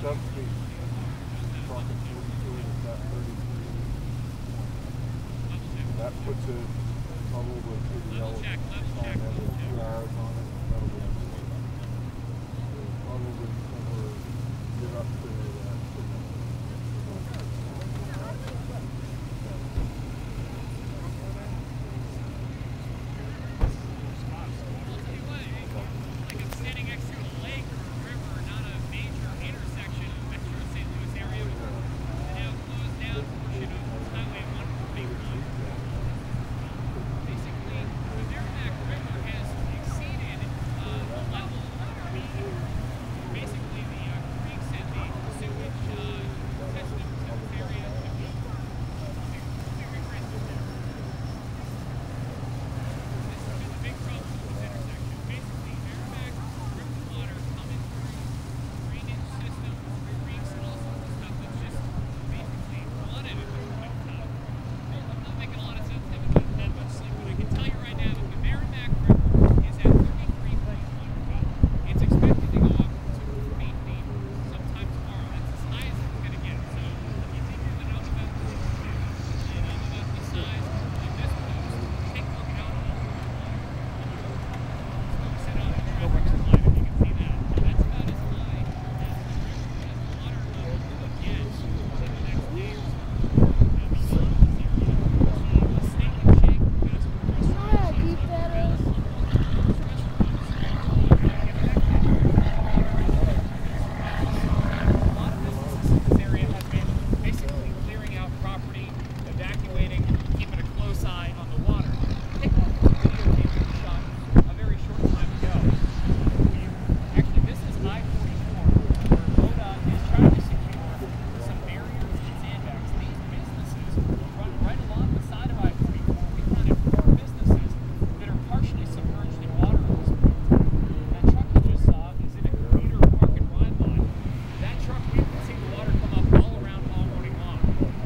7 feet. Talking 42, it's got 33. That puts it probably through the yellow sign that with 2 hours on it. That'll be probably somewhere get up to that. Like I'm standing next to a lake or a river, not a major intersection of Metro St. Louis area, with the now closed down portion of Highway 1 being closed. Basically, the Meramec River has exceeded the level underneath basically the creeks and the sewage systems of this area to be regressive there. This has been the big problem with this intersection. Basically, Meramec river water coming through drainage systems, creeks, and all sorts of stuff that's just basically flooded at this point in time. I'm not making a lot of sense, haven't been that much sleep, but I can tell you right now that the Meramec River is at 33.1 feet. It's expected to go up to 8 feet sometime tomorrow. That's as high as it's going to get. So if you think you're the know about this issue and know about the size of this post, take a look at how the water sit on the traffic slide if you can see that. That's about as high as the river, as the water level will get in the next day or so. Now, beyond this area, a steak and shake fast food restaurant, Cheese Bells, a lot of businesses in this area have been basically clearing out property, evacuating, keeping a close eye on the water. Take a look at the videotape that we shot a very short time ago. Actually, this is I-44, where MoDOT is trying to secure some barriers and sandbags. These businesses run right along the side of I-44. We counted 4 businesses that are partially submerged in water at this point. That truck you just saw is in a commuter park and ride lot. That truck, we can see the water come up all around all morning long.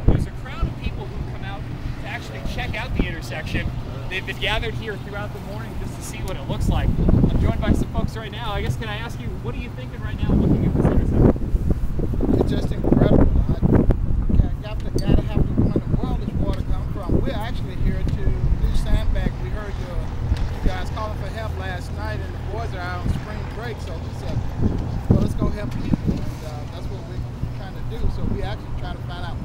There's a crowd of people who come out to actually check out the intersection. They've been gathered here throughout the morning just to see what it looks like. I'm joined by some folks right now. I guess, can I ask you, what are you thinking right now looking at this intersection? It's just incredible. Gotta have to, where the world does water come from? We're actually here to do sandbag. We heard you guys calling for help last night, and the boys are out on spring break, so we said, well, let's go help people, and that's what we're trying to do. So we actually try to find out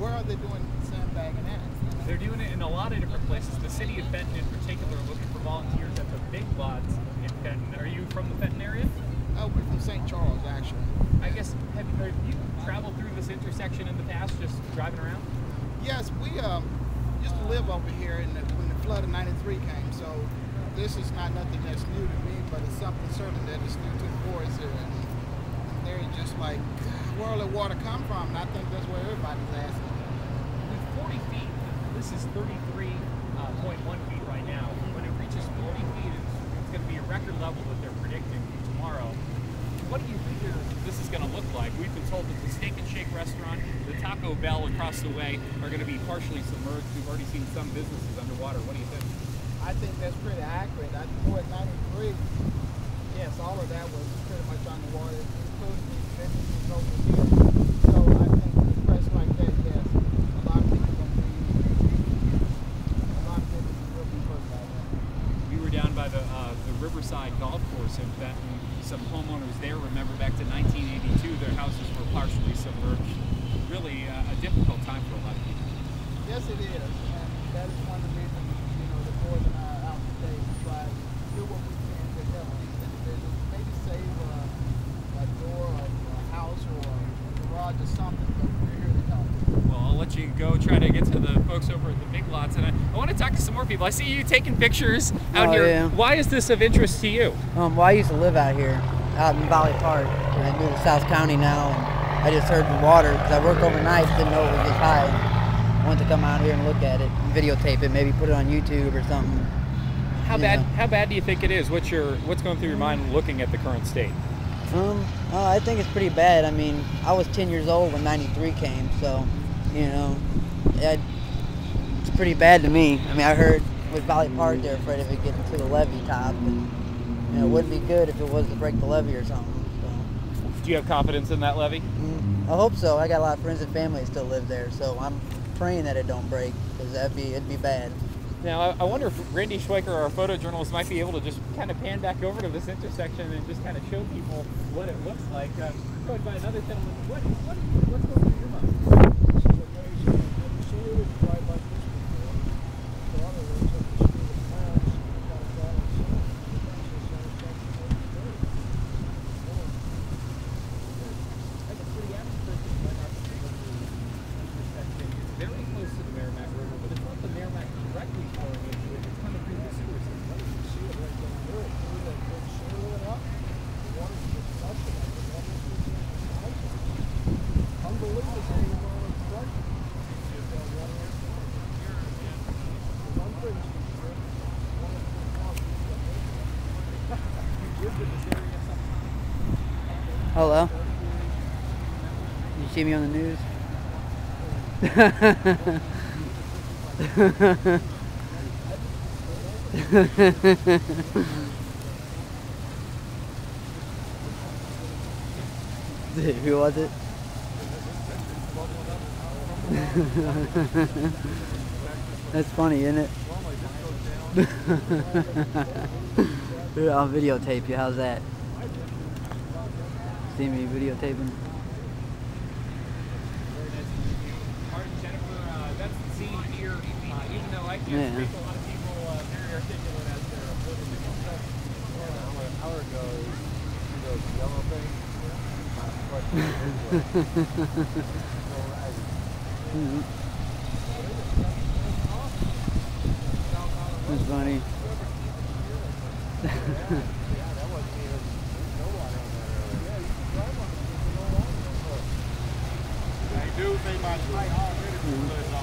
where are they doing sandbagging at. They're doing it in a lot of different places. The city of Fenton in particular looking for volunteers at the big lots in Fenton. Are you from the Fenton area? Oh, we're from St. Charles, actually. I guess, have you traveled through this intersection in the past, just driving around? Yes, we used to live over here when the flood of '93 came, so this is not nothing that's new to me, but it's something certain that is new to the boys here. And they're just like, where will the water come from? And I think that's where everybody's asking. With 40 feet, this is 33.1 feet right now. When it reaches 40 feet, it's going to be a record level that they're predicting tomorrow. What do you think this is going to look like? We've been told that the Steak and Shake restaurant, the Taco Bell across the way are going to be partially submerged. We've already seen some businesses underwater. What do you think? I think that's pretty accurate. I know at '93, yes, all of that was pretty much underwater, including the businesses over here. So I think in a place like that, yes, a lot of people will be hurt by that. We were down by the Riverside Golf Course in Fenton. Some homeowners there remember back to 1982, their houses were partially submerged. Really a difficult time for a lot of people. Yes, it is, and that is one of the reasons, the boys and I are out today to try to do what we can to help these individuals, maybe save a door of a house or a garage or something, but we're here to help. Well, I'll let you go try to get to the folks over at the big lots, and I want to talk to some more people. I see you taking pictures out here. Yeah. Why is this of interest to you? Well, I used to live out here, out in Valley Park, and I moved to South County now, and I just heard the water, because I work overnight, didn't know it was this high. I wanted to come out here and look at it, and videotape it, maybe put it on YouTube or something. How bad do you think it is? What's going through your mind looking at the current state? I think it's pretty bad. I mean, I was 10 years old when '93 came, so, it's pretty bad to me. I mean, I heard with Valley Park, they're afraid of it getting to the levee top, and, it wouldn't be good if it was to break the levee or something. So. Do you have confidence in that levee? I hope so. I got a lot of friends and family that still live there, so I'm praying that it don't break, because it'd be bad. Now, I wonder if Randy Schweiker, our photojournalist, might be able to just kind of pan back over to this intersection and just kind of show people what it looks like. Joined by another gentleman. What's going through your mind? This is amazing. I've never seen it quite like this before. The water runs up the street of clouds. We've got a valley sun. That's a pretty atmospheric intersection. It's very close to the Meramec River, but it's not the Meramec directly flowing into it. It's coming through the sewer system. You can see it right down there. Through that big sewer lit up. The water's just gushing like the water is unbelievable. It's frightening. One thing is You lived in this area sometime? Hello? You see me on the news? Who was it? That's funny, isn't it? I'll videotape you. How's that? See me videotaping? Martin, Jennifer, that's the scene here. Even though I can't speak, a lot of people very articulate as they're uploading the stuff. an hour ago, you see those yellow things? That's funny.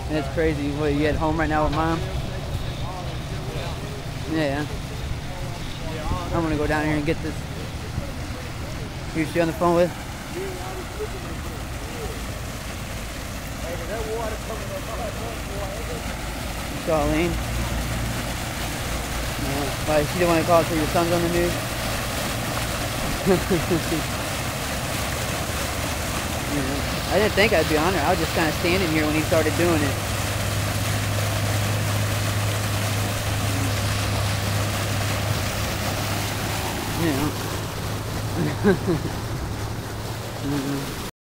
That's crazy. What, you at home right now with Mom? Yeah. I'm gonna go down here and get this. Who's she on the phone with? Charlene. Why, she didn't want to call so your son's on the news? Yeah. I didn't think I'd be on there. I was just kind of standing here when he started doing it. Yeah.